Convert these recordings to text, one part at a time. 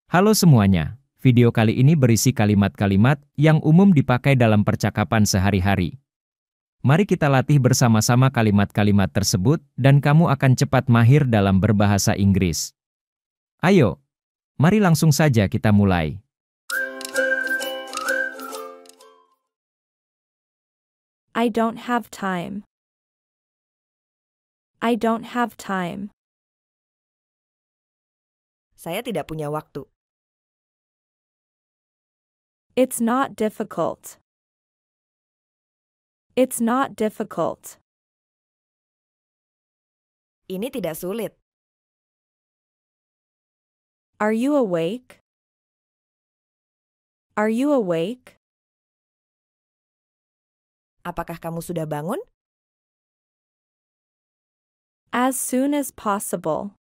Halo semuanya, video kali ini berisi kalimat-kalimat yang umum dipakai dalam percakapan sehari-hari. Mari kita latih bersama-sama kalimat-kalimat tersebut dan kamu akan cepat mahir dalam berbahasa Inggris. Ayo, mari langsung saja kita mulai. I don't have time. I don't have time. Saya tidak punya waktu. It's not difficult. It's not difficult. Ini tidak sulit. Are you awake? Are you awake? Apakah kamu sudah bangun? As soon as possible.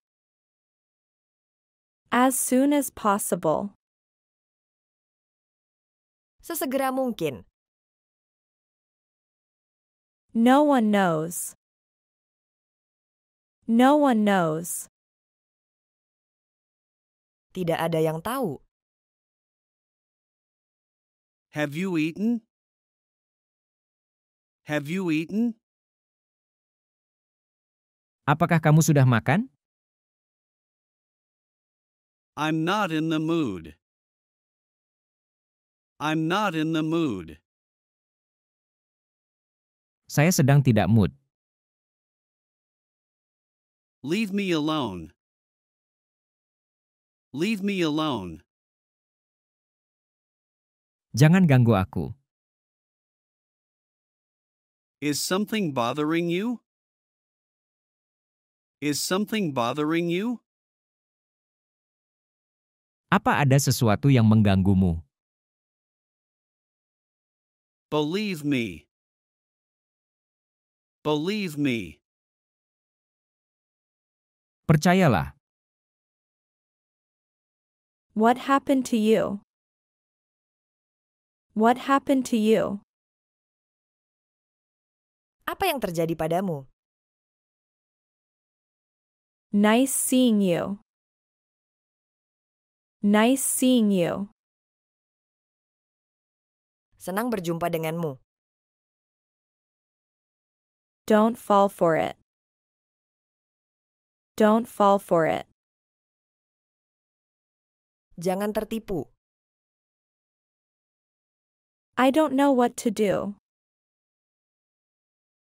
As soon as possible. Sesegera mungkin. No one knows. No one knows. Tidak ada yang tahu. Have you eaten? Have you eaten? Apakah kamu sudah makan? I'm not in the mood. I'm not in the mood. Saya sedang tidak mood. Leave me alone. Leave me alone. Jangan ganggu aku. Is something bothering you? Is something bothering you? Apa ada sesuatu yang mengganggumu? Believe me. Believe me. Percayalah. What happened to you? What happened to you? Apa yang terjadi padamu? Nice seeing you. Nice seeing you. Senang berjumpa denganmu. Don't fall for it. Don't fall for it. Jangan tertipu. I don't know what to do.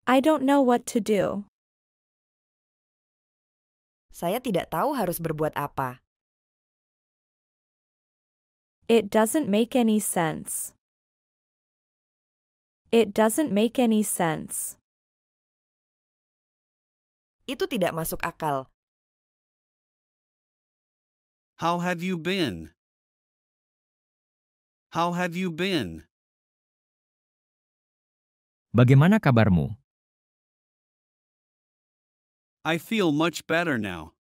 I don't know what to do. Saya tidak tahu harus berbuat apa. It doesn't make any sense. It doesn't make any sense. Itu tidak masuk akal. How have you been? How have you been? Bagaimana kabarmu? I feel much better now.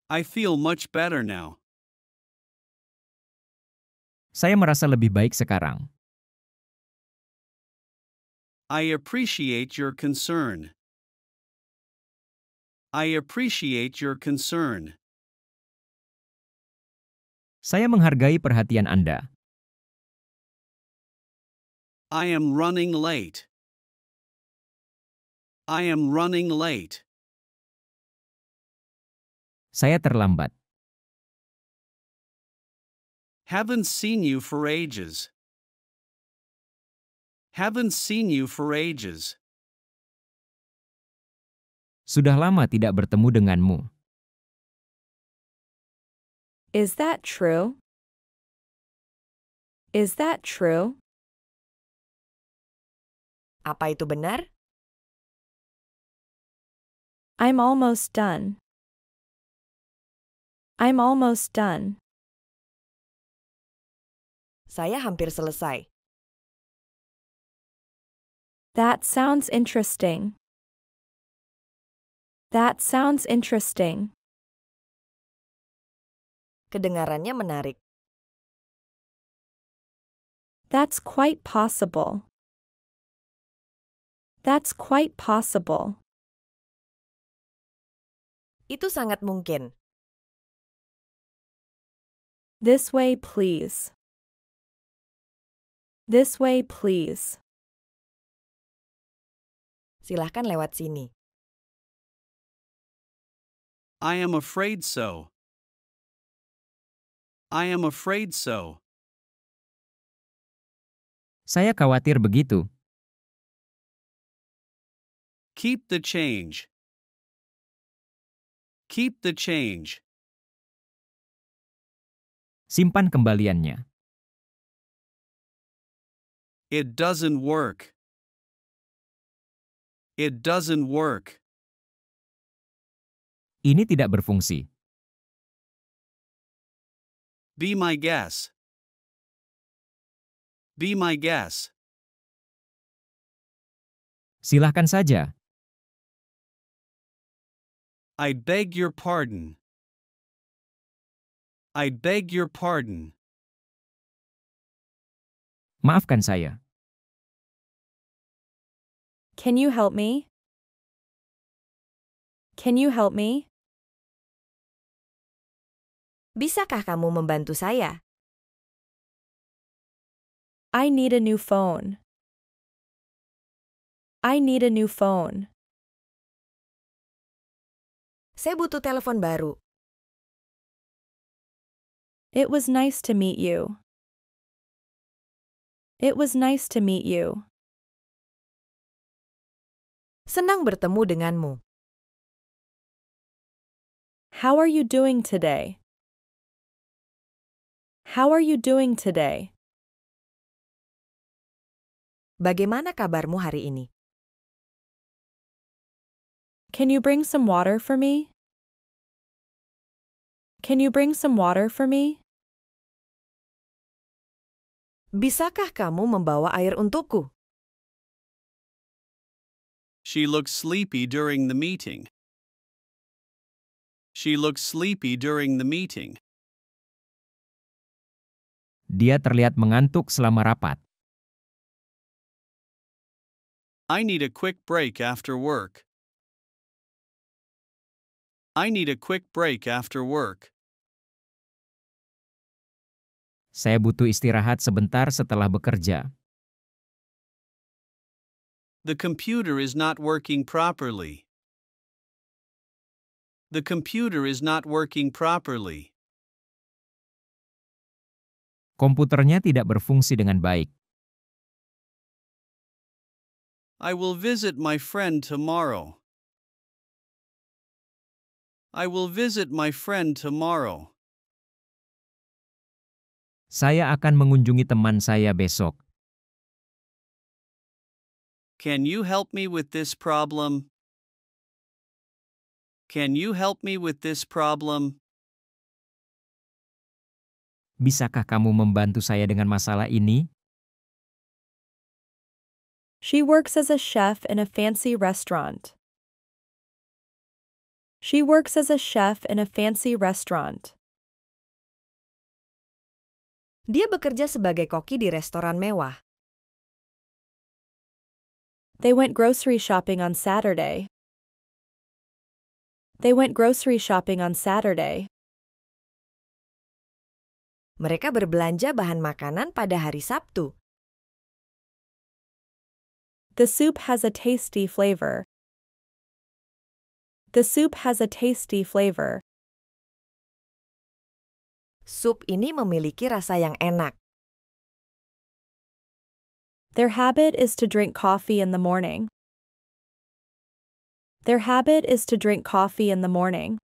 I feel much better now. Saya merasa lebih baik sekarang. I appreciate your concern. I appreciate your concern. Saya menghargai perhatian Anda. I am running late. I am running late. Saya terlambat. Haven't seen you for ages. Haven't seen you for ages. Sudah lama tidak bertemu denganmu. Is that true? Is that true? Apa itu benar? I'm almost done. I'm almost done. Saya hampir selesai. That sounds interesting. That sounds interesting. Kedengarannya menarik. That's quite possible. That's quite possible. Itu sangat mungkin. This way, please. This way, please. Silahkan lewat sini. I am afraid so. I am afraid so. Saya khawatir begitu. Keep the change. Keep the change. Simpan kembaliannya. It doesn't work. It doesn't work. Ini tidak berfungsi. Be my guess. Be my guess. Silahkan saja. I beg your pardon. I beg your pardon. Maafkan saya. Can you help me? Can you help me? Bisakah kamu membantu saya? I need a new phone. I need a new phone. Saya butuh telepon baru. It was nice to meet you. It was nice to meet you. Senang bertemu denganmu. How are you doing today? How are you doing today? Bagaimana kabarmu hari ini? Can you bring some water for me? Can you bring some water for me? Bisakah kamu membawa air untukku? She looks sleepy during the meeting. She looks sleepy during the meeting. Dia terlihat mengantuk selama rapat. I need a quick break after work. I need a quick break after work. Saya butuh istirahat sebentar setelah bekerja. The computer is not working properly. The computer is not working properly. Komputernya tidak berfungsi dengan baik. I will visit my friend tomorrow. I will visit my friend tomorrow. Saya akan mengunjungi teman saya besok. Can you help me with this problem? Can you help me with this problem? Bisakah kamu membantu saya dengan masalah ini? She works as a chef in a fancy restaurant. She works as a chef in a fancy restaurant. Dia bekerja sebagai koki di restoran mewah. They went grocery shopping on Saturday. They went grocery shopping on Saturday. Mereka berbelanja bahan makanan pada hari Sabtu. The soup has a tasty flavor. The soup has a tasty flavor. Sup ini memiliki rasa yang enak. Their habit is to drink coffee in the morning. Their habit is to drink coffee in the morning.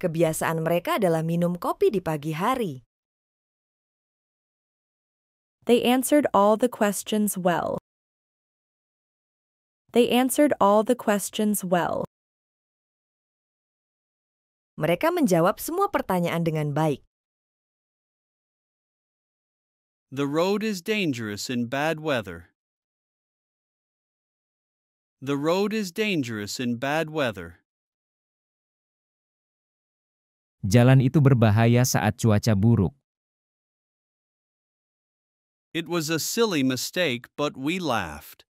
Kebiasaan mereka adalah minum kopi di pagi hari. They answered all the questions well. They answered all the questions well. Mereka menjawab semua pertanyaan dengan baik. The road is dangerous in bad weather. The road is dangerous in bad weather. Jalan itu berbahaya saat cuaca buruk. It was a silly mistake, but we laughed.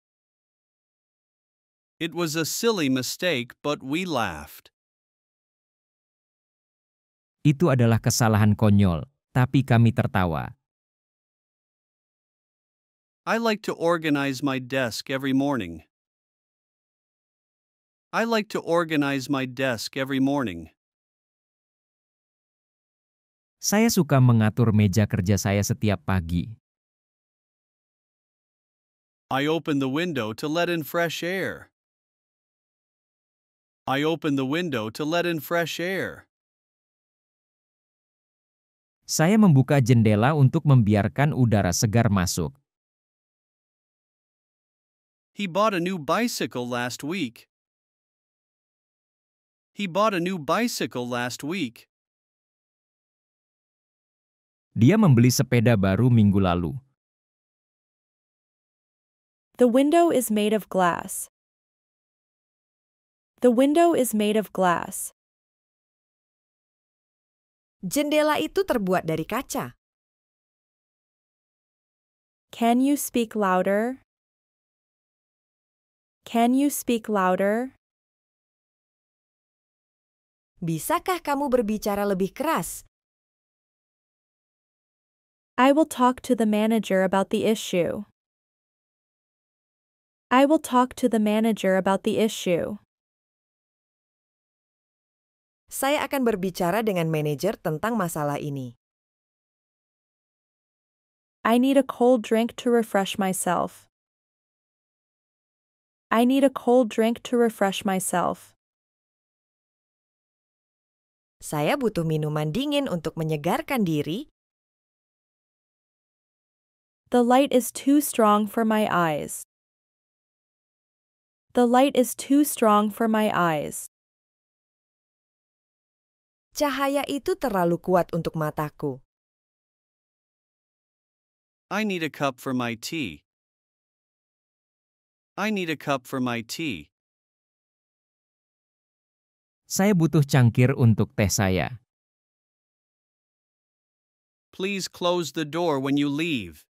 It was a silly mistake, but we laughed. Itu adalah kesalahan konyol, tapi kami tertawa. I like to organize my desk every morning. I like to organize my desk every morning. Saya suka mengatur meja kerja saya setiap pagi. I open the window to let in fresh air. I open the window to let in fresh air. Saya membuka jendela untuk membiarkan udara segar masuk. He bought a new bicycle last week. He bought a new bicycle last week. Dia membeli sepeda baru minggu lalu. The window is made of glass. The window is made of glass. Jendela itu terbuat dari kaca. Can you speak louder? Can you speak louder? Bisakah kamu berbicara lebih keras? I will talk to the manager about the issue. I will talk to the manager about the issue. Saya akan berbicara dengan manajer tentang masalah ini. I need a cold drink to refresh myself. I need a cold drink to refresh myself. Saya butuh minuman dingin untuk menyegarkan diri. The light is too strong for my eyes. The light is too strong for my eyes. Cahaya itu terlalu kuat untuk mataku. I need a cup for my tea. I need a cup for my tea. Saya butuh cangkir untuk teh saya. Please close the door when you leave.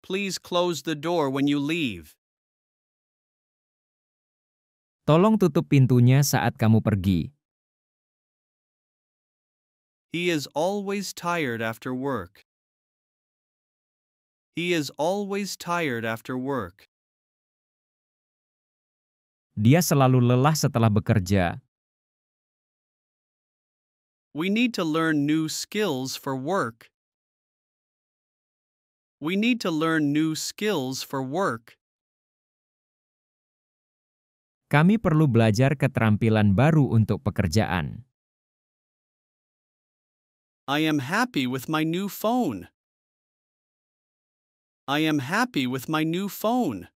Please close the door when you leave. Tolong tutup pintunya saat kamu pergi. He is always tired after work. He is always tired after work. Dia selalu lelah setelah bekerja. We need to learn new skills for work. We need to learn new skills for work. Kami perlu belajar keterampilan baru untuk pekerjaan. I am happy with my new phone. I am happy with my new phone.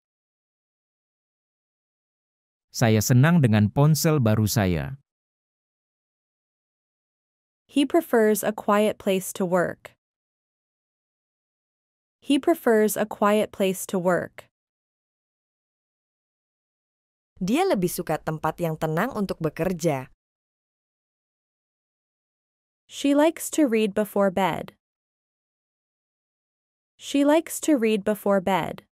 Saya senang dengan ponsel baru saya. He prefers a quiet place to work. He prefers a quiet place to work. Dia lebih suka tempat yang tenang untuk bekerja. She likes to read before bed. She likes to read before bed.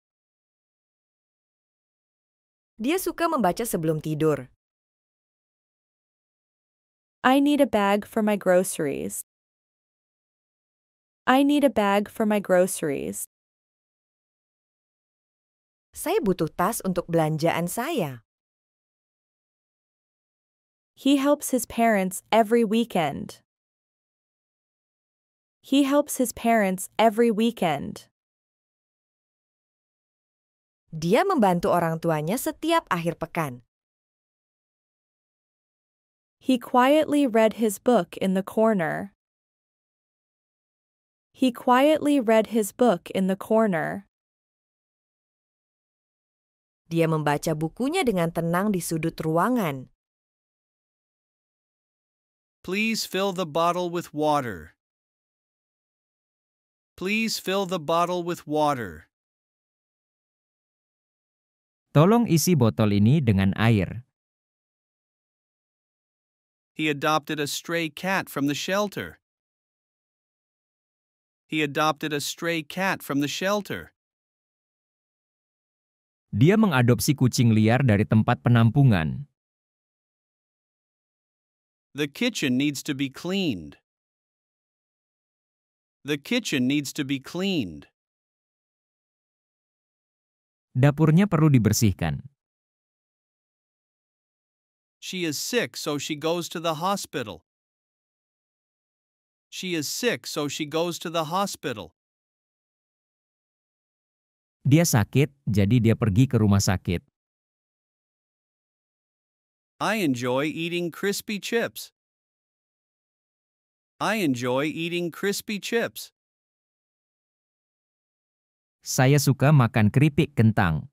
Dia suka membaca sebelum tidur. I need a bag for my groceries. I need a bag for my groceries. Saya butuh tas untuk belanjaan saya. He helps his parents every weekend. He helps his parents every weekend. Dia membantu orang tuanya setiap akhir pekan. He quietly read his book in the corner. He quietly read his book in the corner. Dia membaca bukunya dengan tenang di sudut ruangan. Please fill the bottle with water. Please fill the bottle with water. Tolong isi botol ini dengan air. He adopted a stray cat from the shelter. He adopted a stray cat from the shelter. Dia mengadopsi kucing liar dari tempat penampungan. The kitchen needs to be cleaned. The kitchen needs to be cleaned. Dapurnya perlu dibersihkan. She is sick, so she goes to the hospital. She is sick, so she goes to the hospital. Dia sakit, jadi dia pergi ke rumah sakit. I enjoy eating crispy chips. I enjoy eating crispy chips. Saya suka makan keripik kentang.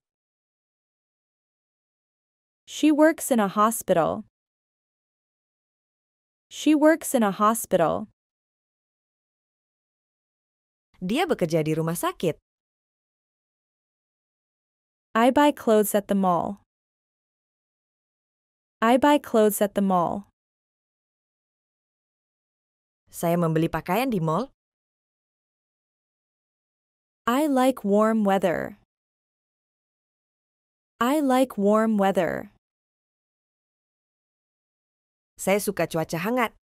She works in a hospital. She works in a hospital. Dia bekerja di rumah sakit. I buy clothes at the mall. I buy clothes at the mall. Saya membeli pakaian di mall. I like warm weather. I like warm weather. Saya suka cuaca hangat.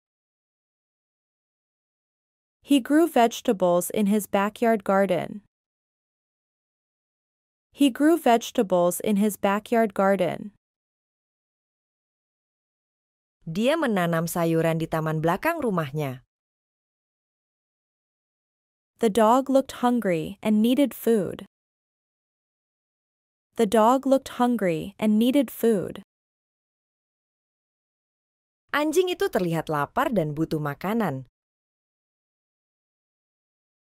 He grew vegetables in his backyard garden. He grew vegetables in his backyard garden. Dia menanam sayuran di taman belakang rumahnya. The dog looked hungry and needed food. The dog looked hungry and needed food. Anjing itu terlihat lapar dan butuh makanan.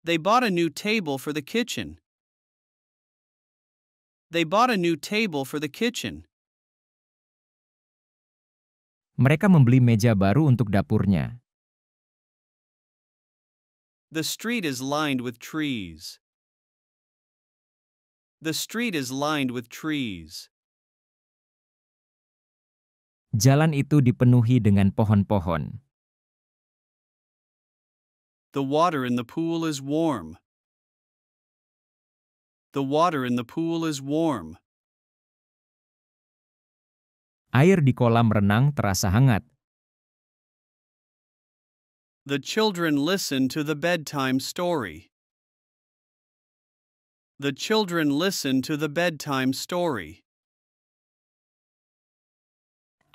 They bought a new table for the kitchen. They bought a new table for the kitchen. Mereka membeli meja baru untuk dapurnya. The street is lined with trees. The street is lined with trees. Jalan itu dipenuhi dengan pohon-pohon. The water in the pool is warm. The water in the pool is warm. Air di kolam renang terasa hangat. The children listen to the bedtime story. The children listen to the bedtime story.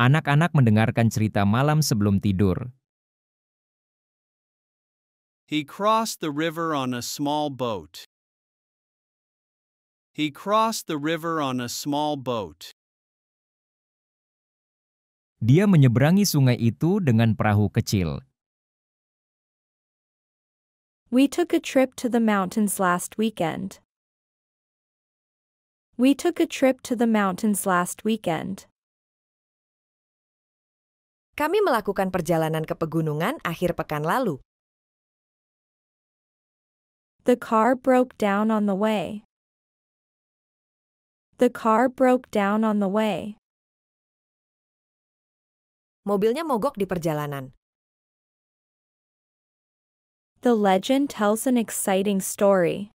Anak-anak mendengarkan cerita malam sebelum tidur. He crossed the river on a small boat. He crossed the river on a small boat. Dia menyeberangi sungai itu dengan perahu kecil. We took a trip to the mountains last weekend. We took a trip to the mountains last weekend. Kami melakukan perjalanan ke pegunungan akhir pekan lalu. The car broke down on the way. The car broke down on the way. Mobilnya mogok di perjalanan. The legend tells an exciting story.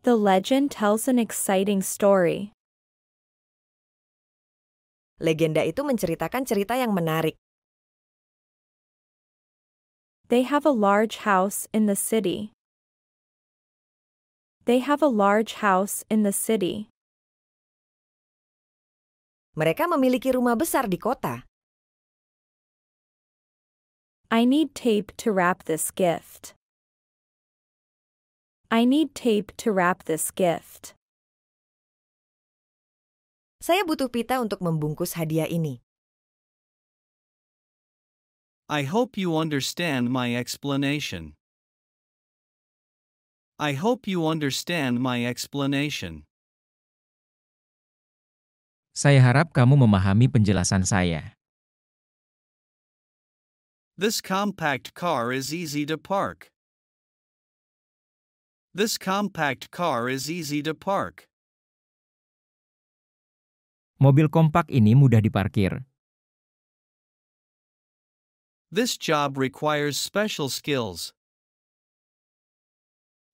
The legend tells an exciting story. Legenda itu menceritakan cerita yang menarik. They have a large house in the city. They have a large house in the city. Mereka memiliki rumah besar di kota. I need tape to wrap this gift. I need tape to wrap this gift. Saya butuh pita untuk membungkus hadiah ini. I hope you understand my explanation. I hope you understand my explanation. Saya harap kamu memahami penjelasan saya. This compact car is easy to park. This compact car is easy to park. Mobil kompak ini mudah diparkir. This job requires special skills.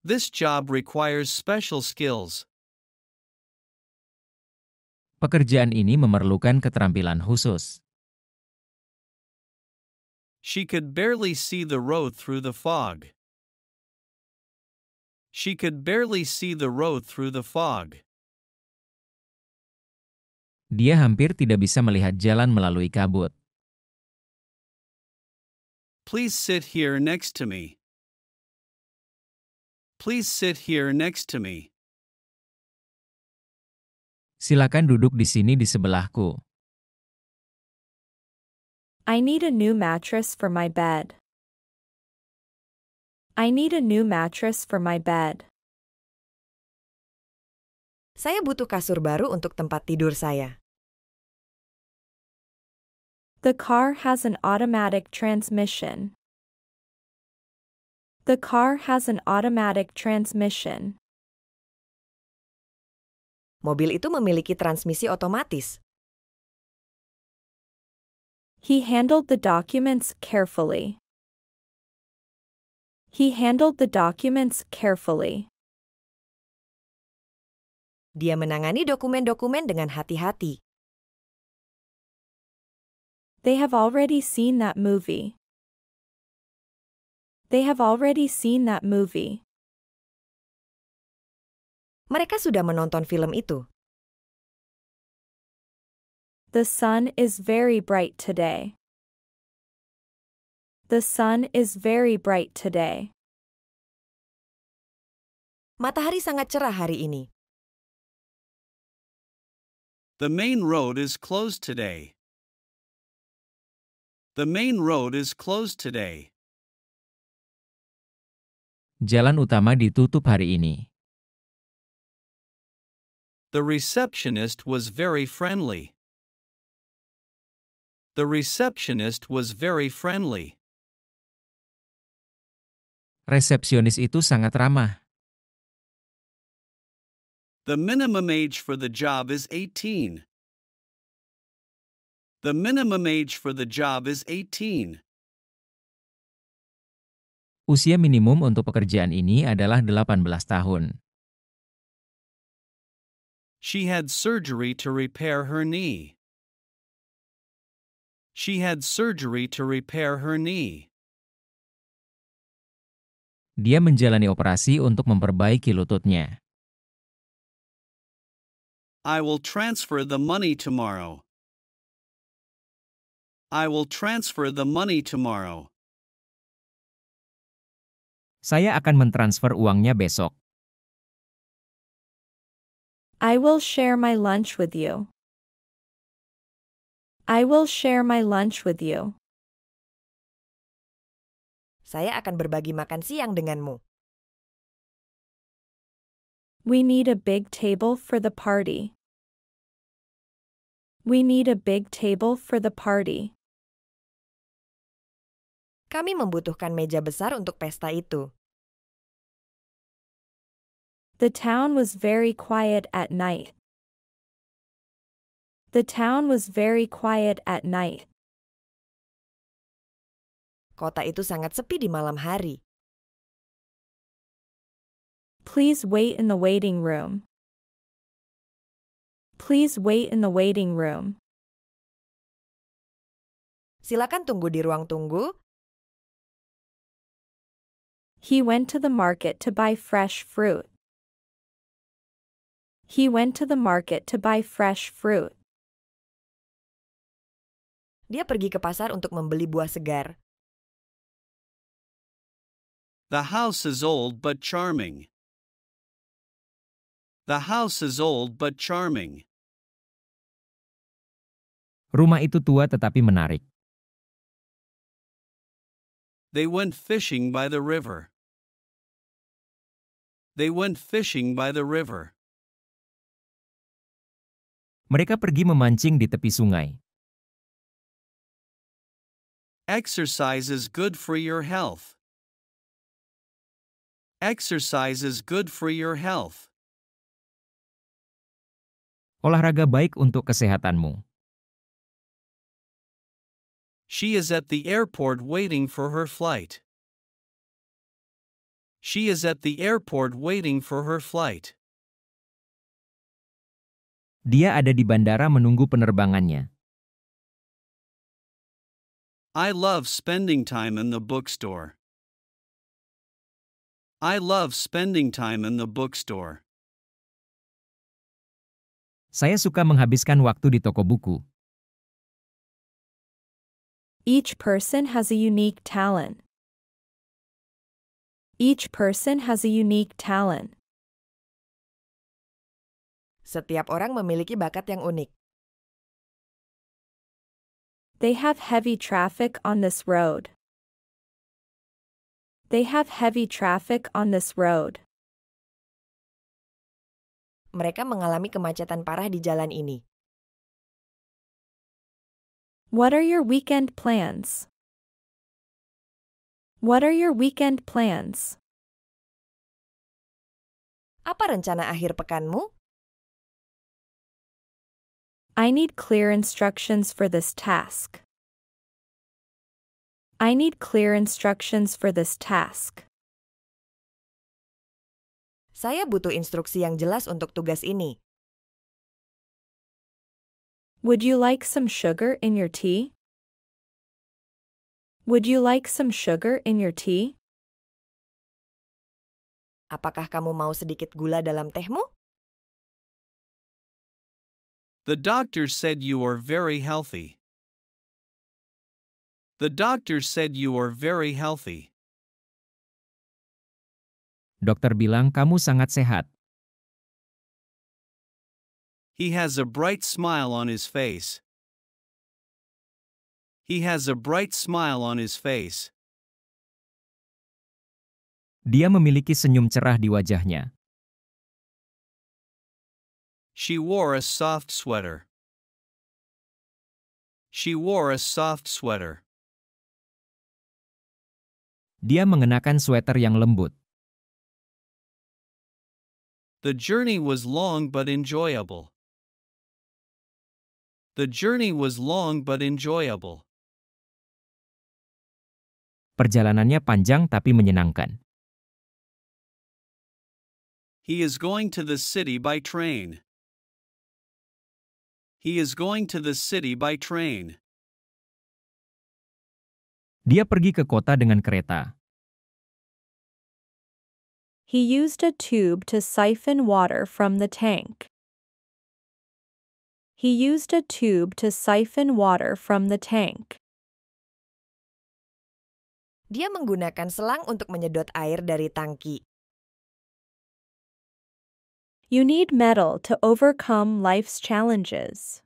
This job requires special skills. Pekerjaan ini memerlukan keterampilan khusus. She could barely see the road through the fog. She could barely see the road through the fog. Dia hampir tidak bisa melihat jalan melalui kabut. Please sit here next to me. Please sit here next to me. Silakan duduk di sini di sebelahku. I need a new mattress for my bed. I need a new mattress for my bed. Saya butuh kasur baru untuk tempat tidur saya. The car has an automatic transmission. The car has an automatic transmission. Mobil itu memiliki transmisi otomatis. He handled the documents carefully. He handled the documents carefully. Dia menangani dokumen-dokumen dengan hati-hati. They have already seen that movie. They have already seen that movie. Mereka sudah menonton film itu. The sun is very bright today. The sun is very bright today. Matahari sangat cerah hari ini. The main road is closed today. The main road is closed today. Jalan utama ditutup hari ini. The receptionist was very friendly. The receptionist was very friendly. Resepsionis itu sangat ramah. The minimum age for the job is 18. The minimum age for the job is 18. Usia minimum untuk pekerjaan ini adalah 18 tahun. She had surgery to repair her knee. She had surgery to repair her knee. Dia menjalani operasi untuk memperbaiki lututnya. I will transfer the money tomorrow. I will transfer the money tomorrow. Saya akan mentransfer uangnya besok. I will share my lunch with you. I will share my lunch with you. Saya akan berbagi makan siang denganmu. We need a big table for the party. We need a big table for the party. Kami membutuhkan meja besar untuk pesta itu. The town was very quiet at night. The town was very quiet at night. Kota itu sangat sepi di malam hari. Please wait in the waiting room. Please wait in the waiting room. Silakan tunggu di ruang tunggu. He went to the market to buy fresh fruit. He went to the market to buy fresh fruit. Dia pergi ke pasar untuk membeli buah segar. The house is old but charming. The house is old but charming. Rumah itu tua tetapi menarik. They went fishing by the river. They went fishing by the river. Mereka pergi memancing di tepi sungai. Exercise is good for your health. Exercise is good for your health. Olahraga baik untuk kesehatanmu. She is at the airport waiting for her flight. She is at the airport waiting for her flight. Dia ada di bandara menunggu penerbangannya. I love spending time in the bookstore. I love spending time in the bookstore. Saya suka menghabiskan waktu di toko buku. Each person has a unique talent. Each person has a unique talent. Setiap orang memiliki bakat yang unik. They have heavy traffic on this road. They have heavy traffic on this road. Mereka mengalami kemacetan parah di jalan ini. What are your weekend plans? What are your weekend plans? Apa rencana akhir pekanmu? I need clear instructions for this task. I need clear instructions for this task. Saya butuh instruksi yang jelas untuk tugas ini. Would you like some sugar in your tea? Would you like some sugar in your tea? Apakah kamu mau sedikit gula dalam tehmu? The doctor said you are very healthy. The doctor said you are very healthy. Dokter bilang kamu sangat sehat. He has a bright smile on his face. He has a bright smile on his face. Dia memiliki senyum cerah di wajahnya. She wore a soft sweater. She wore a soft sweater. Dia mengenakan sweater yang lembut. The journey was long but enjoyable. The journey was long but enjoyable. Perjalanannya panjang tapi menyenangkan. He is going to the city by train. He is going to the city by train. Dia pergi ke kota dengan kereta. He used a tube to siphon water from the tank. He used a tube to siphon water from the tank. Dia menggunakan selang untuk menyedot air dari tangki. You need metal to overcome life's challenges.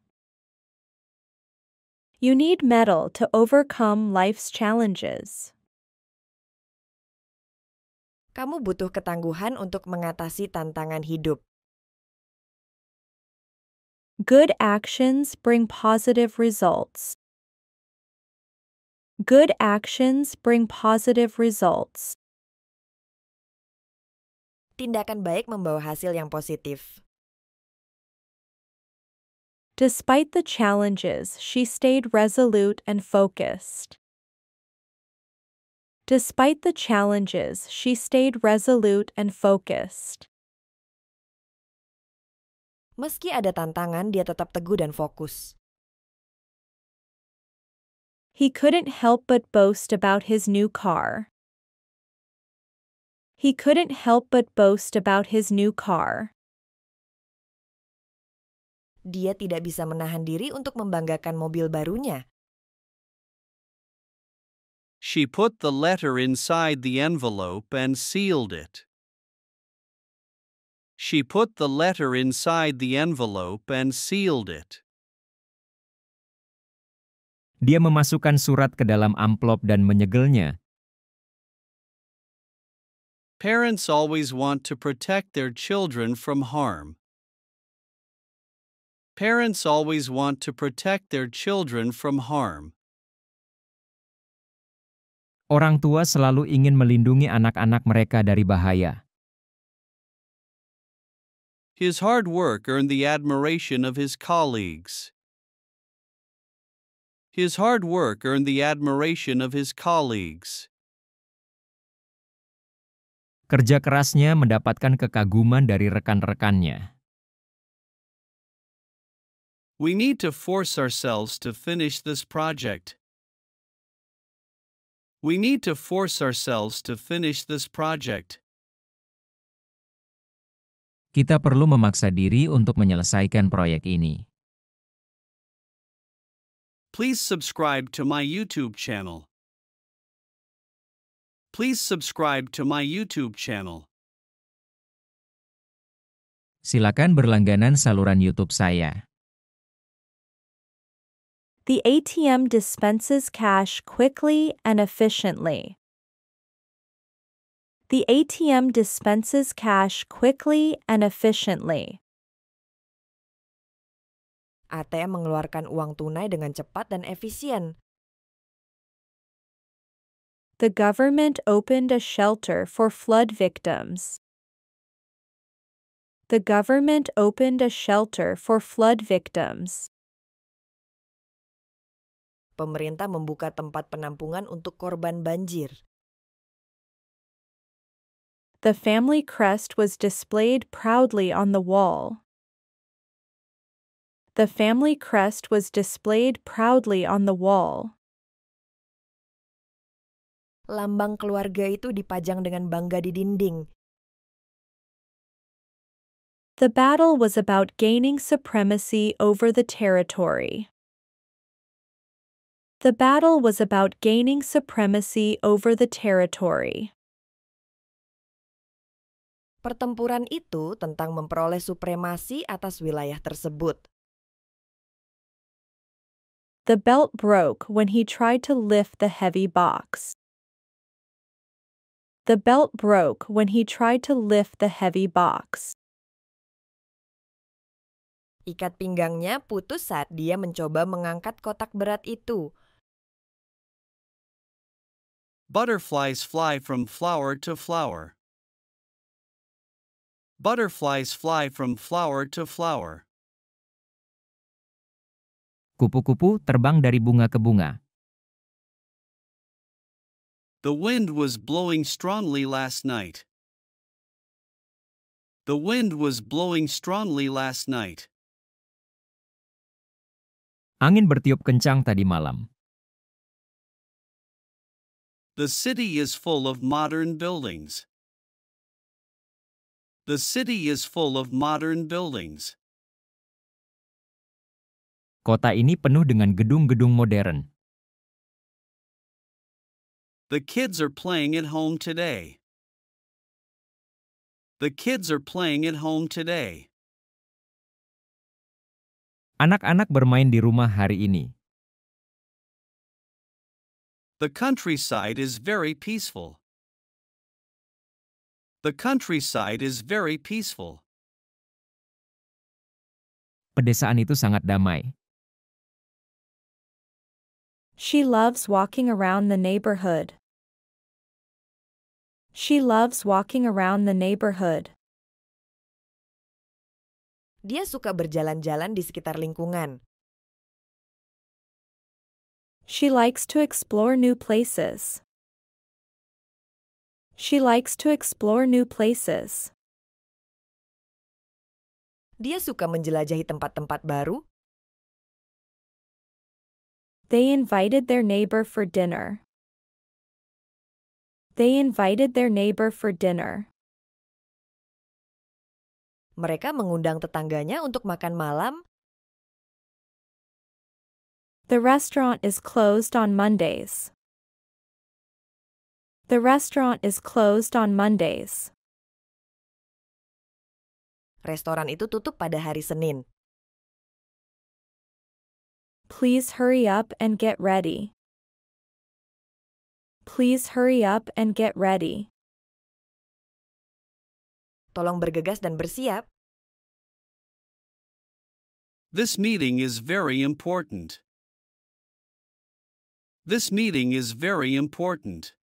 You need metal to overcome life's challenges. Kamu butuh ketangguhan untuk mengatasi tantangan hidup. Good actions bring positive results. Good actions bring positive results. Tindakan baik membawa hasil yang positif. Despite the challenges, she stayed resolute and focused. Despite the challenges, she stayed resolute and focused. Meski ada tantangan, dia tetap teguh dan fokus. He couldn't help but boast about his new car. He couldn't help but boast about his new car. Dia tidak bisa menahan diri untuk membanggakan mobil barunya. She put the letter inside the envelope and sealed it. She put the letter inside the envelope and sealed it. Dia memasukkan surat ke dalam amplop dan menyegelnya. Parents always want to protect their children from harm. Parents always want to protect their children from harm. Orang tua selalu ingin melindungi anak-anak mereka dari bahaya. His hard work earned the admiration of his colleagues. His hard work earned the admiration of his colleagues. Kerja kerasnya mendapatkan kekaguman dari rekan-rekannya. We need to force ourselves to finish this project. We need to force ourselves to finish this project. Kita perlu memaksa diri untuk menyelesaikan proyek ini. Please subscribe to my YouTube channel. Please subscribe to my YouTube channel. Silakan berlangganan saluran YouTube saya. The ATM dispenses cash quickly and efficiently. The ATM dispenses cash quickly and efficiently. ATM mengeluarkan uang tunai dengan cepat dan efisien. The government opened a shelter for flood victims. The government opened a shelter for flood victims. Pemerintah membuka tempat penampungan untuk korban banjir. The family crest was displayed proudly on the wall. The family crest was displayed proudly on the wall. Lambang keluarga itu dipajang dengan bangga di dinding. The battle was about gaining supremacy over the territory. The battle was about gaining supremacy over the territory. Pertempuran itu tentang memperoleh supremasi atas wilayah tersebut. The belt broke when he tried to lift the heavy box. The belt broke when he tried to lift the heavy box. Ikat pinggangnya putus saat dia mencoba mengangkat kotak berat itu. Butterflies fly from flower to flower. Butterflies fly from flower to flower. Kupu-kupu terbang dari bunga ke bunga. The wind was blowing strongly last night. The wind was blowing strongly last night. Angin bertiup kencang tadi malam. The city is full of modern buildings. The city is full of modern buildings. Kota ini penuh dengan gedung-gedung modern. The kids are playing at home today. The kids are playing at home today. Anak-anak bermain di rumah hari ini. The countryside is very peaceful. The countryside is very peaceful. Pedesaan itu sangat damai. She loves walking around the neighborhood. She loves walking around the neighborhood. Dia suka berjalan-jalan di sekitar lingkungan. She likes to explore new places. She likes to explore new places. Dia suka menjelajahi tempat-tempat baru. They invited their neighbor for dinner. They invited their neighbor for dinner. Mereka mengundang tetangganya untuk makan malam. The restaurant is closed on Mondays. The restaurant is closed on Mondays. Restoran itu tutup pada hari Senin. Please hurry up and get ready. Please hurry up and get ready. Tolong bergegas dan bersiap. This meeting is very important. This meeting is very important.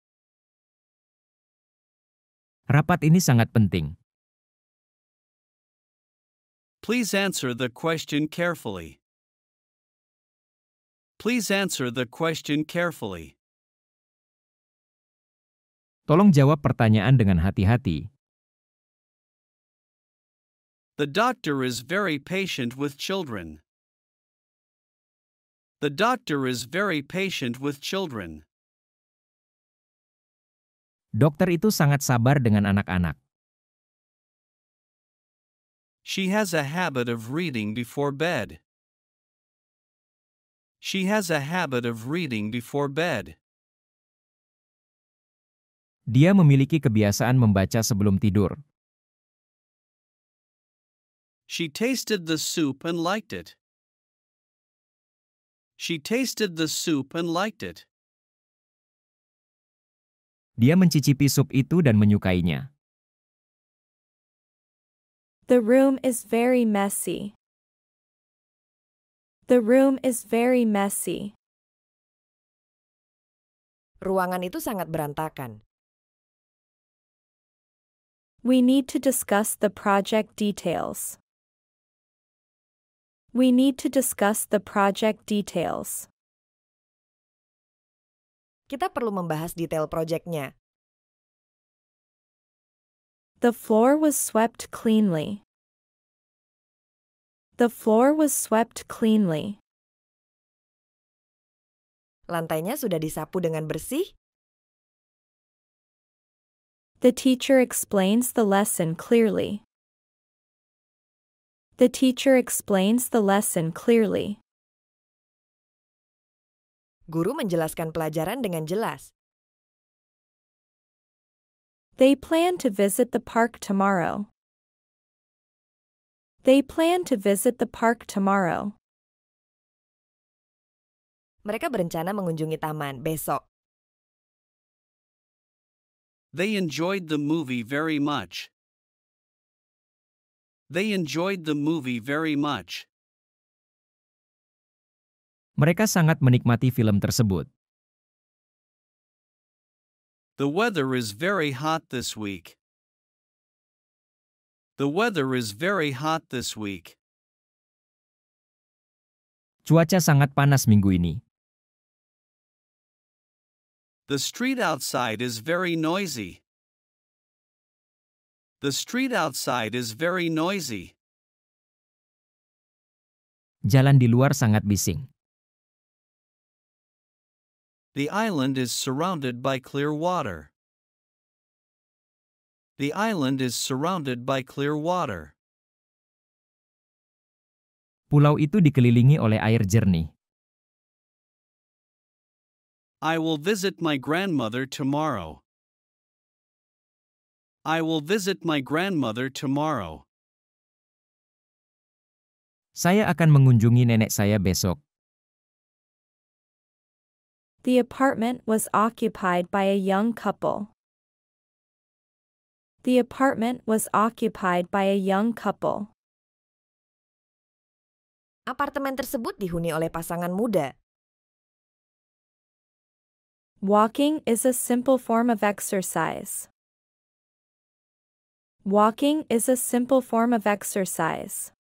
Rapat ini sangat penting. Please answer the question carefully. Please answer the question carefully. Tolong jawab pertanyaan dengan hati-hati. The doctor is very patient with children. The doctor is very patient with children. Dokter itu sangat sabar dengan anak-anak. She has a habit of reading before bed. She has a habit of reading before bed. Dia memiliki kebiasaan membaca sebelum tidur. She tasted the soup and liked it. She tasted the soup and liked it. Dia mencicipi sup itu dan menyukainya. The room is very messy. The room is very messy. Ruangan itu sangat berantakan. We need to discuss the project details. We need to discuss the project details. Kita perlu membahas detail proyeknya. The floor was swept cleanly. The floor was swept cleanly. Lantainya sudah disapu dengan bersih. The teacher explains the lesson clearly. The teacher explains the lesson clearly. Guru menjelaskan pelajaran dengan jelas. They plan to visit the park tomorrow. They plan to visit the park tomorrow. Mereka berencana mengunjungi taman besok. They enjoyed the movie very much. They enjoyed the movie very much. Mereka sangat menikmati film tersebut. The weather is very hot this week. The weather is very hot this week. Cuaca sangat panas minggu ini. The street outside is very noisy. The street outside is very noisy. Jalan di luar sangat bising. The island is surrounded by clear water. The island is surrounded by clear water. Pulau itu dikelilingi oleh air jernih. I will visit my grandmother tomorrow. I will visit my grandmother tomorrow. Saya akan mengunjungi nenek saya besok. The apartment was occupied by a young couple. The apartment was occupied by a young couple. Apartemen tersebut dihuni oleh pasangan muda. Walking is a simple form of exercise. Walking is a simple form of exercise.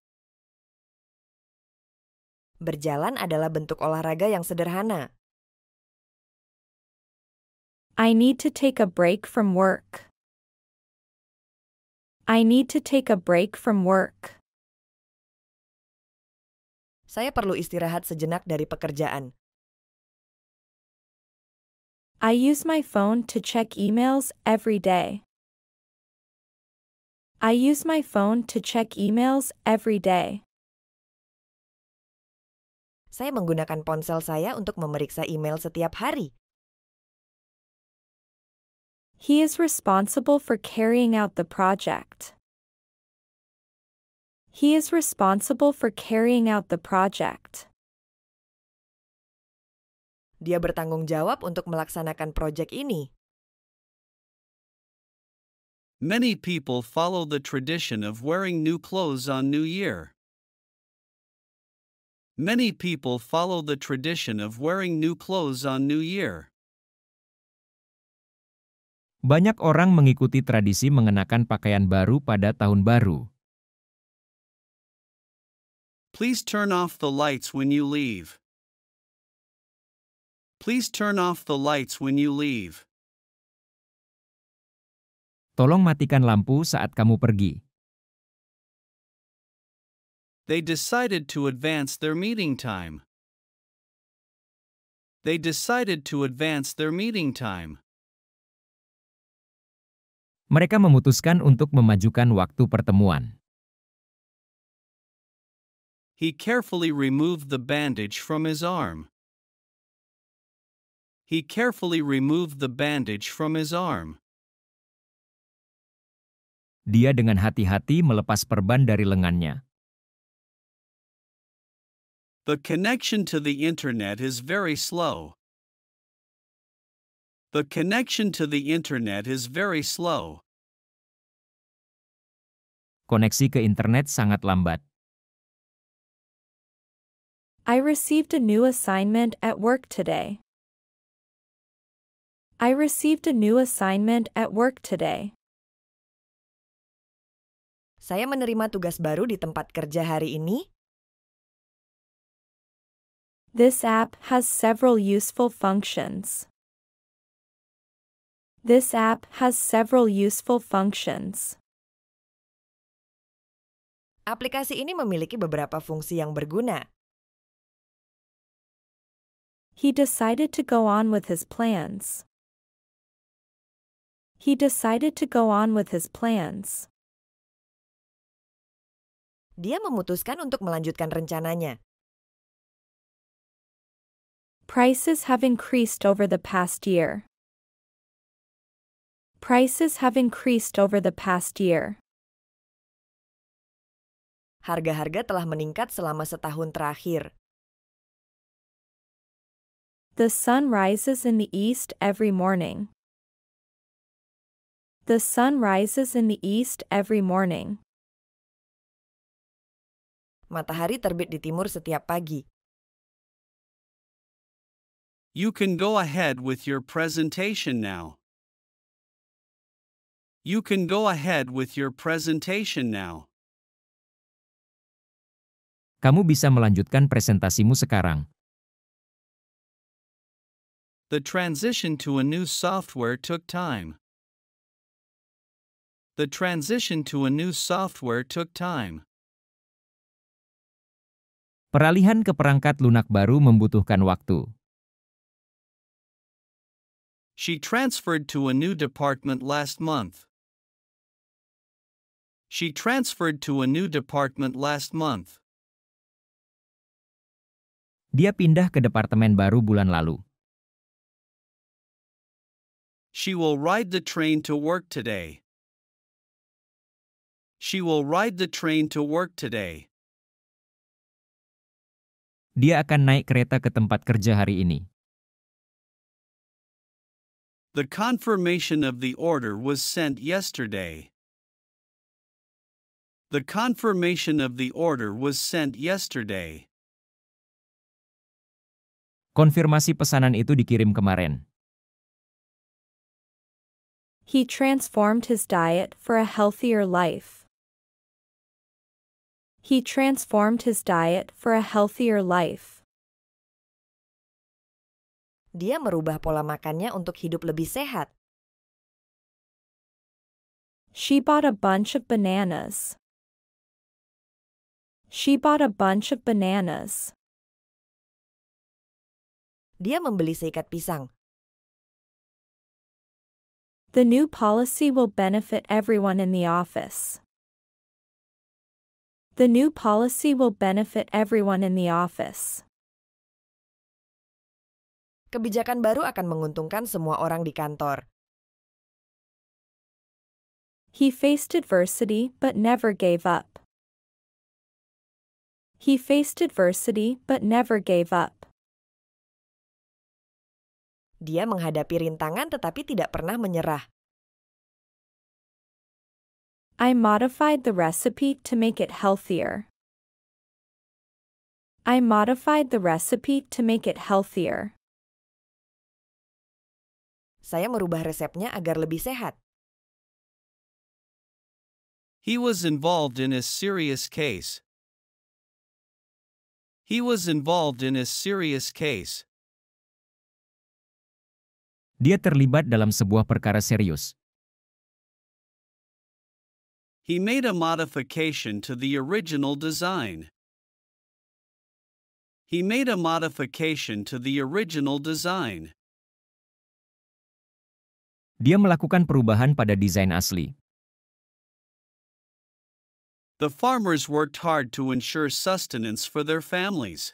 Berjalan adalah bentuk olahraga yang sederhana. I need to take a break from work. I need to take a break from work. Saya perlu istirahat sejenak dari pekerjaan. I use my phone to check emails every day. I use my phone to check emails every day. Saya menggunakan ponsel saya untuk memeriksa email setiap hari. He is responsible for carrying out the project. He is responsible for carrying out the project. Dia bertanggung jawab untuk melaksanakan proyek ini. Many people follow the tradition of wearing new clothes on New Year. Many people follow the tradition of wearing new clothes on New Year. Banyak orang mengikuti tradisi mengenakan pakaian baru pada tahun baru. Please turn off the lights when you leave. Please turn off the lights when you leave. Tolong matikan lampu saat kamu pergi. They decided to advance their meeting time. They decided to advance their meeting time. Mereka memutuskan untuk memajukan waktu pertemuan. He carefully removed the bandage from his arm. He carefully removed the bandage from his arm. Dia dengan hati-hati melepas perban dari lengannya. The connection to the internet is very slow. The connection to the internet is very slow. Koneksi ke internet sangat lambat. I received a new assignment at work today. I received a new assignment at work today. Saya menerima tugas baru di tempat kerja hari ini. This app has several useful functions. This app has several useful functions. Aplikasi ini memiliki beberapa fungsi yang berguna. He decided to go on with his plans. He decided to go on with his plans. Dia memutuskan untuk melanjutkan rencananya. Prices have increased over the past year. Prices have increased over the past year. Harga-harga telah meningkat selama setahun terakhir. The sun rises in the east every morning. The sun rises in the east every morning. Matahari terbit di timur setiap pagi. You can go ahead with your presentation now. You can go ahead with your presentation now. Kamu bisa melanjutkan presentasimu sekarang. The transition to a new software took time. The transition to a new software took time. Peralihan ke perangkat lunak baru membutuhkan waktu. She transferred to a new department last month. She transferred to a new department last month. Dia pindah ke departemen baru bulan lalu. She will ride the train to work today. She will ride the train to work today. Dia akan naik kereta ke tempat kerja hari ini. The confirmation of the order was sent yesterday. The confirmation of the order was sent yesterday. Konfirmasi pesanan itu dikirim kemarin. He transformed his diet for a healthier life. He transformed his diet for a healthier life. Dia merubah pola makannya untuk hidup lebih sehat. She bought a bunch of bananas. She bought a bunch of bananas. Dia membeli seikat pisang. The new policy will benefit everyone in the office. The new policy will benefit everyone in the office. Kebijakan baru akan menguntungkan semua orang di kantor. He faced adversity but never gave up. He faced adversity but never gave up. Dia menghadapi rintangan tetapi tidak pernah menyerah. I modified the recipe to make it healthier. I modified the recipe to make it healthier. Saya merubah resepnya agar lebih sehat. He was involved in a serious case. He was involved in a serious case. Dia terlibat dalam sebuah perkara serius. He made a modification to the original design. He made a modification to the original design. Dia melakukan perubahan pada desain asli. The farmers worked hard to ensure sustenance for their families.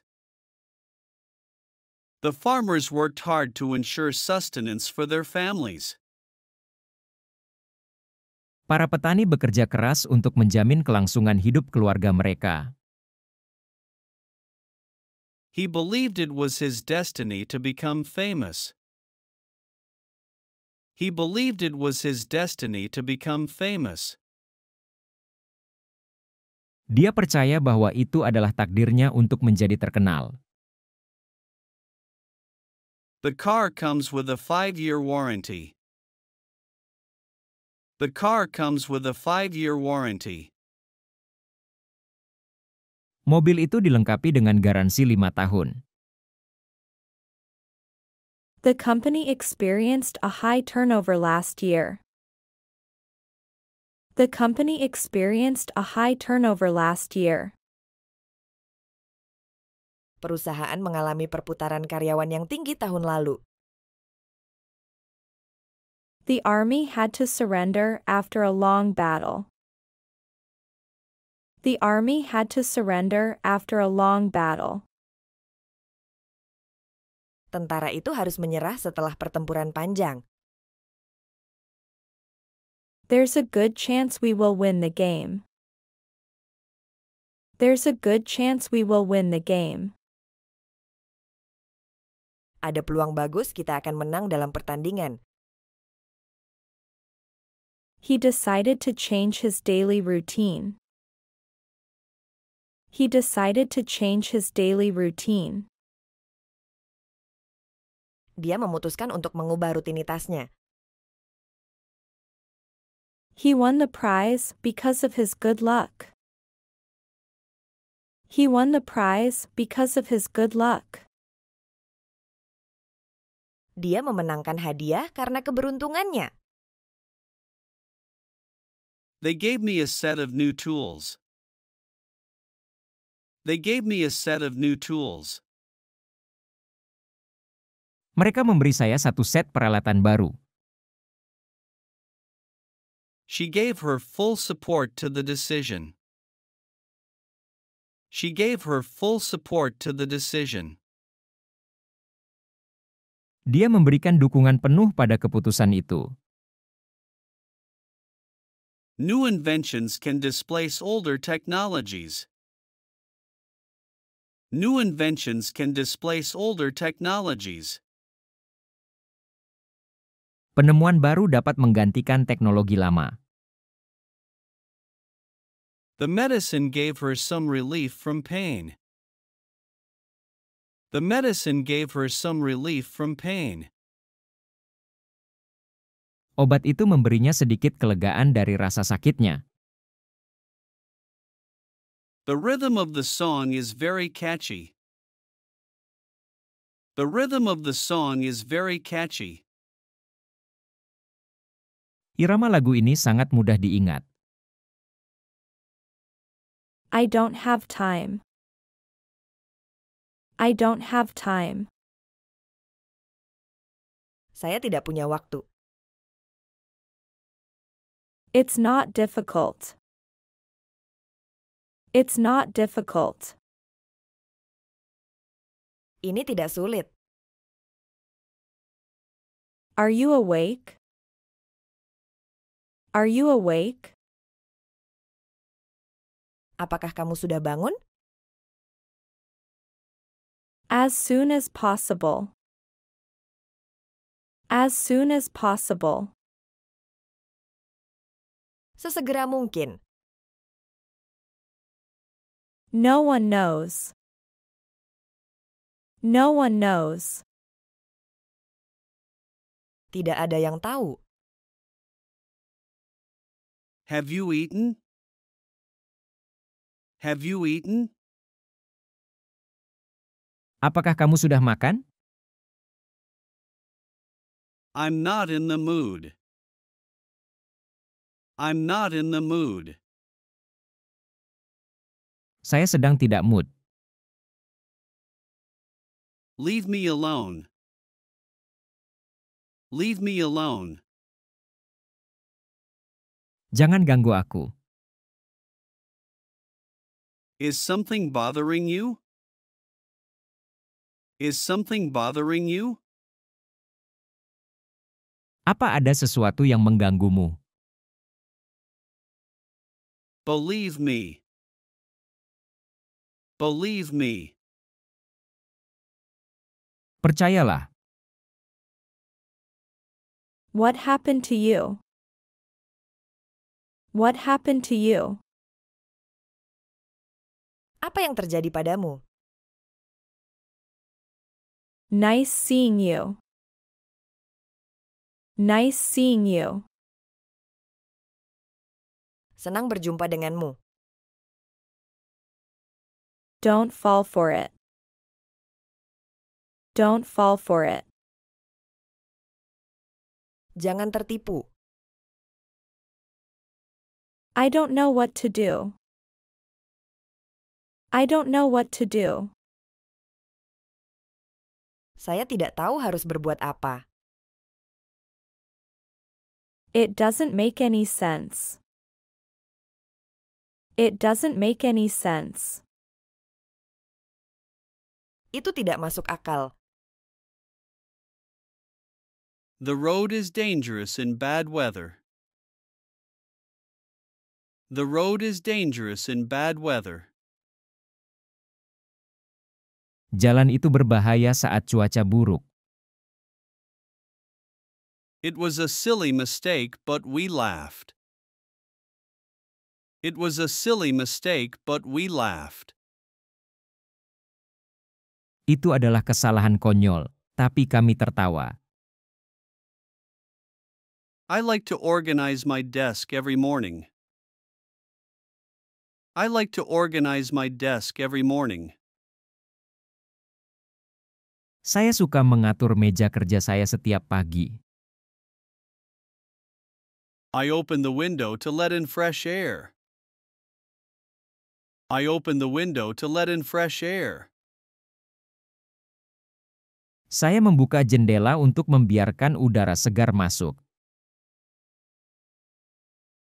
The farmers worked hard to ensure sustenance for their families. Para petani bekerja keras untuk menjamin kelangsungan hidup keluarga mereka. He believed it was his destiny to become famous. He believed it was his destiny to become famous. Dia percaya bahwa itu adalah takdirnya untuk menjadi terkenal. The car comes with a 5-year warranty. The car comes with a 5-year warranty. Mobil itu dilengkapi dengan garansi 5 tahun. The company experienced a high turnover last year. The company experienced a high turnover last year. Perusahaan mengalami perputaran karyawan yang tinggi tahun lalu. The army had to surrender after a long battle. The army had to surrender after a long battle. Tentara itu harus menyerah setelah pertempuran panjang. There's a good chance we will win the game. There's a good chance we will win the game. Ada peluang bagus kita akan menang dalam pertandingan. He decided to change his daily routine. He decided to change his daily routine. Dia memutuskan untuk mengubah rutinitasnya. He won the prize because of his good luck. He won the prize because of his good luck. Dia memenangkan hadiah karena keberuntungannya. They gave me a set of new tools. They gave me a set of new tools. Mereka memberi saya satu set peralatan baru. She gave her full support to the decision. She gave her full support to the decision. Dia memberikan dukungan penuh pada keputusan itu. New inventions can displace older technologies. New inventions can displace older technologies. Penemuan baru dapat menggantikan teknologi lama. The medicine gave her some relief from pain. The medicine gave her some relief from pain. Obat itu memberinya sedikit kelegaan dari rasa sakitnya. The rhythm of the song is very catchy. The rhythm of the song is very catchy. Irama lagu ini sangat mudah diingat. I don't have time. I don't have time. Saya tidak punya waktu. It's not difficult. It's not difficult. Ini tidak sulit. Are you awake? Are you awake? Apakah kamu sudah bangun? As soon as possible. As soon as possible. Sesegera mungkin. No one knows. No one knows. Tidak ada yang tahu. Have you eaten? Have you eaten? Apakah kamu sudah makan? I'm not in the mood. I'm not in the mood. Saya sedang tidak mood. Leave me alone. Leave me alone. Jangan ganggu aku. Is something bothering you? Is something bothering you? Apa ada sesuatu yang mengganggumu? Believe me. Believe me. Percayalah. What happened to you? What happened to you? Apa yang terjadi padamu? Nice seeing you. Nice seeing you. Senang berjumpa denganmu. Don't fall for it. Don't fall for it. Jangan tertipu. I don't know what to do. I don't know what to do. Saya tidak tahu harus berbuat apa. It doesn't make any sense. It doesn't make any sense. Itu tidak masuk akal. The road is dangerous in bad weather. The road is dangerous in bad weather. Jalan itu berbahaya saat cuaca buruk. It was a silly mistake, but we laughed. It was a silly mistake, but we laughed. Itu adalah kesalahan konyol, tapi kami tertawa. I like to organize my desk every morning. I like to organize my desk every morning. Saya suka mengatur meja kerja saya setiap pagi. I open the window to let in fresh air. I open the window to let in fresh air. Saya membuka jendela untuk membiarkan udara segar masuk.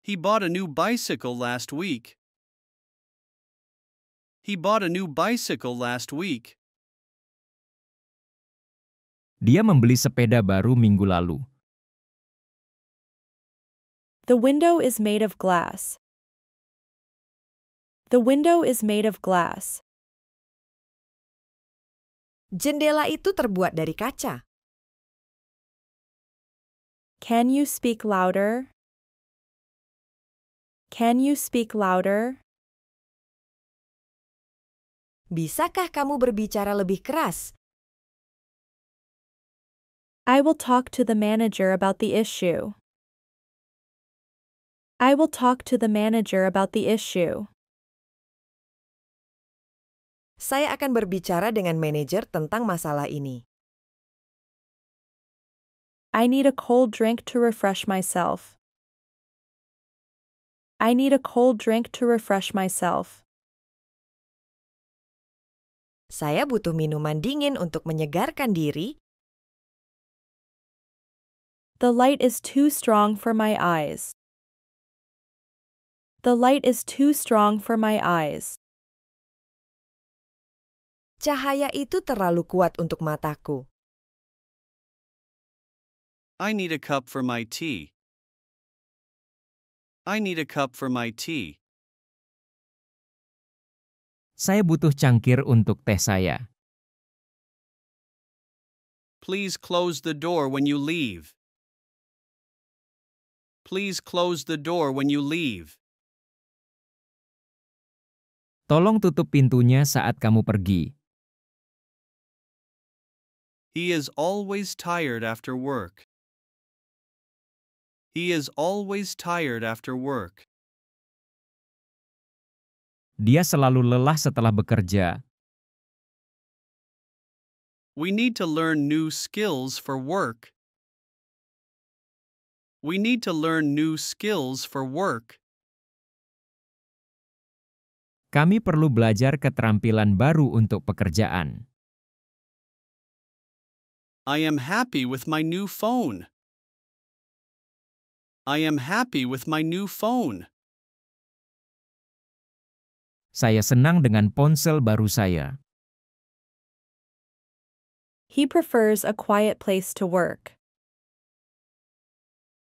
He bought a new bicycle last week. He bought a new bicycle last week. Dia membeli sepeda baru minggu lalu. The window is made of glass. The window is made of glass. Jendela itu terbuat dari kaca. Can you speak louder? Can you speak louder? Bisakah kamu berbicara lebih keras? I will talk to the manager about the issue. I will talk to the manager about the issue. Saya akan berbicara dengan manajer tentang masalah ini. I need a cold drink to refresh myself. I need a cold drink to refresh myself. Saya butuh minuman dingin untuk menyegarkan diri. The light is too strong for my eyes. The light is too strong for my eyes. Cahaya itu terlalu kuat untuk mataku. I need a cup for my tea. I need a cup for my tea. Saya butuh cangkir untuk teh saya. Please close the door when you leave. Please close the door when you leave. Tolong tutup pintunya saat kamu pergi. He is always tired after work. He is always tired after work. Dia selalu lelah setelah bekerja. We need to learn new skills for work. We need to learn new skills for work. Kami perlu belajar keterampilan baru untuk pekerjaan. I am happy with my new phone. I am happy with my new phone. Saya senang dengan ponsel baru saya. He prefers a quiet place to work.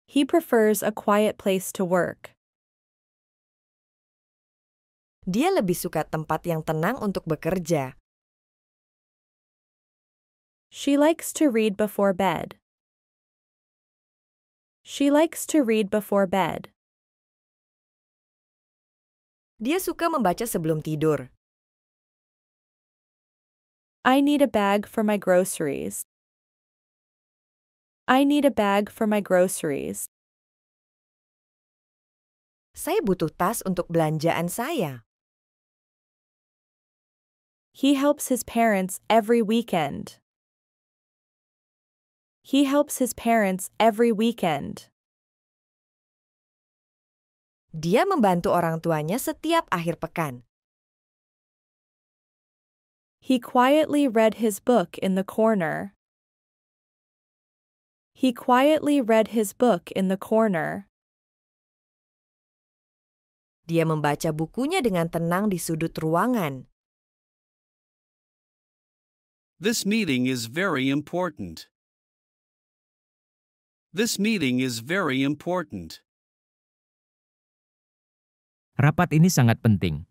He prefers a quiet place to work. Dia lebih suka tempat yang tenang untuk bekerja. She likes to read before bed. She likes to read before bed. Dia suka membaca sebelum tidur. I need a bag for my groceries. I need a bag for my groceries. Saya butuh tas untuk belanjaan saya. He helps his parents every weekend. He helps his parents every weekend. Dia membantu orang tuanya setiap akhir pekan. He quietly read his book in the corner. He quietly read his book in the corner. Dia membaca bukunya dengan tenang di sudut ruangan. This meeting is very important. This meeting is very important. Rapat ini sangat penting.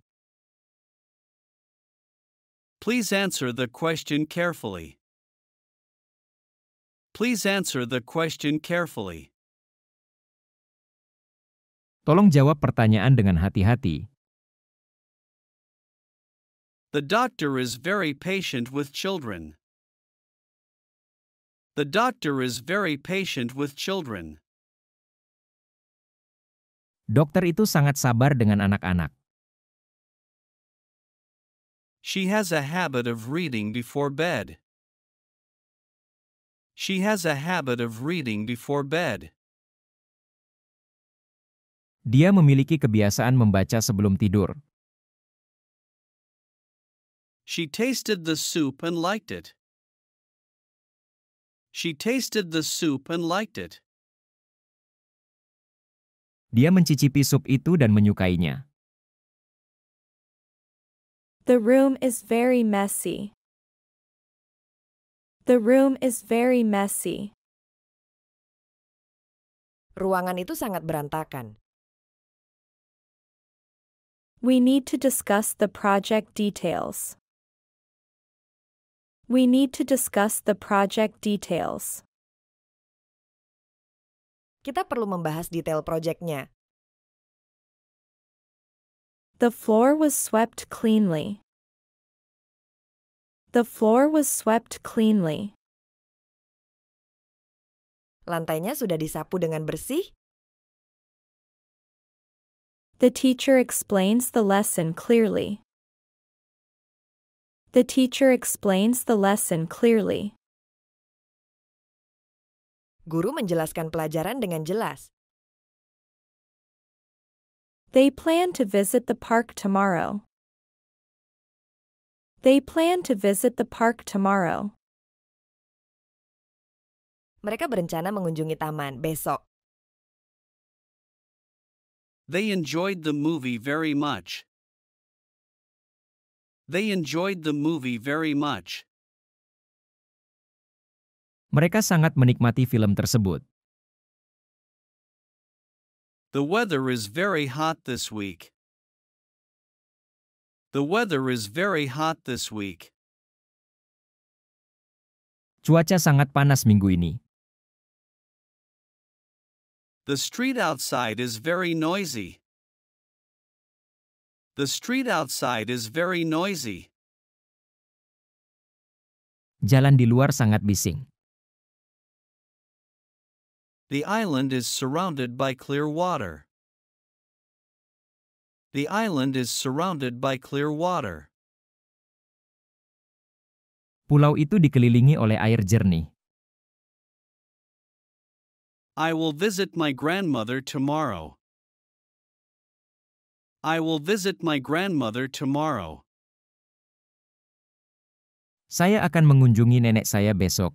Please answer the question carefully. Please answer the question carefully. Tolong jawab pertanyaan dengan hati-hati. The doctor is very patient with children. The doctor is very patient with children. Dokter itu sangat sabar dengan anak-anak. She has a habit of reading before bed. She has a habit of reading before bed. Dia memiliki kebiasaan membaca sebelum tidur. She tasted the soup and liked it. She tasted the soup and liked it. Dia mencicipi sup itu dan menyukainya. The room is very messy. The room is very messy. Ruangan itu sangat berantakan. We need to discuss the project details. We need to discuss the project details. Kita perlu membahas detail proyeknya. The floor was swept cleanly. The floor was swept cleanly. Lantainya sudah disapu dengan bersih. The teacher explains the lesson clearly. The teacher explains the lesson clearly. Guru menjelaskan pelajaran dengan jelas. They plan to visit the park tomorrow. They plan to visit the park tomorrow. Mereka berencana mengunjungi taman besok. They enjoyed the movie very much. They enjoyed the movie very much. Mereka sangat menikmati film tersebut. The weather is very hot this week. The weather is very hot this week. Cuaca sangat panas minggu ini. The street outside is very noisy. The street outside is very noisy. Jalan di luar sangat bising. The island is surrounded by clear water. The island is surrounded by clear water. Pulau itu dikelilingi oleh air jernih. I will visit my grandmother tomorrow. I will visit my grandmother tomorrow. Saya akan mengunjungi nenek saya besok.